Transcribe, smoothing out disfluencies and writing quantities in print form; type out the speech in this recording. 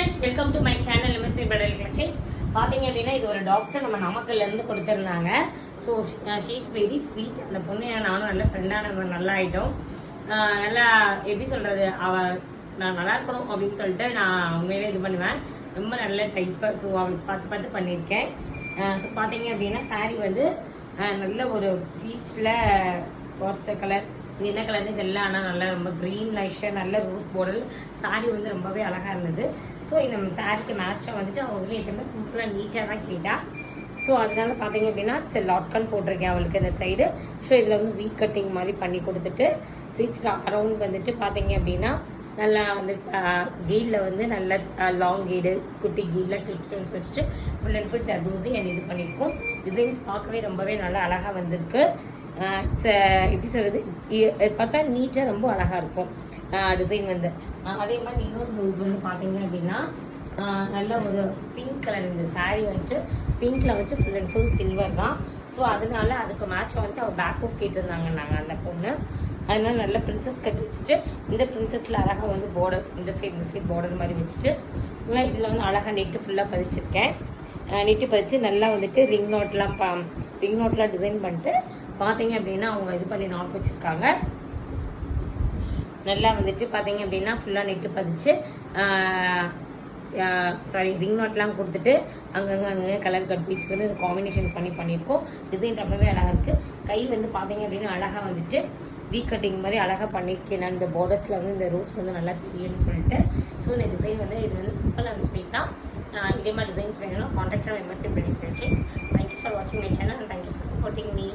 Friends, welcome to my channel MSc bridal collections. பார்த்தீங்க அப்படின்னா இது ஒரு டாக்டர் நம்ம நாமக்கல்லேருந்து கொடுத்துருந்தாங்க. So she's very sweet. அந்த பொண்ணு நானும் நல்ல ஃப்ரெண்டான நல்லா ஆகிட்டோம். நல்லா எப்படி சொல்கிறது, நான் நல்லா இருக்கணும் அப்படின்னு சொல்லிட்டு நான் உண்மையிலே இது பண்ணுவேன். ரொம்ப நல்ல டைப்பு. ஸோ அவளுக்கு பார்த்து பண்ணியிருக்கேன். ஸோ பார்த்தீங்க அப்படின்னா சாரீ வந்து நல்ல ஒரு பீச்சில் வாட்ஸ்அப் கலர், இது என்ன கலர்னு இதெல்லாம் ஆனால் நல்லா ரொம்ப க்ரீன் லைஷர், நல்ல ரோஸ் போர்டல் சாரீ வந்து ரொம்பவே அழகாக இருந்தது. ஸோ இந்த சாரீக்கு மேட்சாக வந்துட்டு அவங்க வந்து எப்பவுமே சிம்பிளாக நீட்டாக தான் கேட்டால். ஸோ அதனால பார்த்தீங்க அப்படின்னா சரி லாட்கான் போட்டிருக்கேன் அவளுக்கு இந்த சைடு. ஸோ இதில் வந்து வீக் கட்டிங் மாதிரி பண்ணி கொடுத்துட்டு சீட்ஸ் அரவுண்ட் வந்துட்டு பார்த்தீங்க அப்படின்னா நல்லா வந்து கீழில் வந்து நல்ல லாங் கீடு, குட்டி கீழில் கிளிப் ஸ்டோன்ஸ் வச்சுட்டு full and full zardozi and இது பண்ணியிருக்கோம். டிசைன்ஸ் பார்க்கவே ரொம்பவே நல்லா அழகாக வந்திருக்கு. எப்படி சொல்கிறது, பார்த்தா நீட்டாக ரொம்ப அழகாக இருக்கும் டிசைன் வந்து. அதே மாதிரி இன்னொரு ப்ளவுஸ் வந்து பார்த்தீங்க அப்படின்னா நல்ல ஒரு பிங்க் கலர். இந்த சாரீ வந்துட்டு பிங்க்கில் வச்சு ஃபுல் அண்ட் ஃபுல் சில்வர் தான். ஸோ அதனால அதுக்கு மேட்சாக வந்துட்டு அவள் பேக் ஹூக் கேட்டிருந்தாங்க நாங்கள் அந்த பொண்ணு. அதனால நல்ல பிரின்சஸ் கட் வச்சுட்டு இந்த பிரின்சஸில் அழகாக வந்து பார்டர் இந்த சைடு பார்டர் மாதிரி வச்சுட்டு இதில் வந்து அழகாக நெட்டு ஃபுல்லாக பதிச்சிருக்கேன். நெட்டு பதிச்சு நல்லா வந்துட்டு ரிங் நோட்லாம் டிசைன் பண்ணிட்டு பார்த்தீங்க அப்படின்னா அவங்க இது பண்ணி நாட் வச்சுருக்காங்க. நல்லா வந்துட்டு பார்த்தீங்க அப்படின்னா ஃபுல்லாக நெட்டு பதிச்சு ரிங் நாட்லாம் கொடுத்துட்டு அங்கங்கே கலர் கட் பீட்ஸ் வந்து இது காம்பினேஷன் பண்ணியிருக்கோம். டிசைன் ரொம்பவே அழகாக இருக்குது. கை வந்து பார்த்தீங்க அப்படின்னா அழகாக வந்துட்டு வீக் கட்டிங் மாதிரி அழகாக பண்ணியிருக்கேன். நான் இந்த பார்டர்ஸில் வந்து இந்த ரோஸ் வந்து நல்லா தெரியும்னு சொல்லிட்டு. ஸோ இந்த டிசைன் வந்து இது வந்து சிம்பிள் அண்ட் ஸ்வீட் தான். இதே மாதிரி டிசைன்ஸ் வேணும்னா contact from MSC bridal collections. Thank you for வாட்சிங் my channel and thank you for supporting me.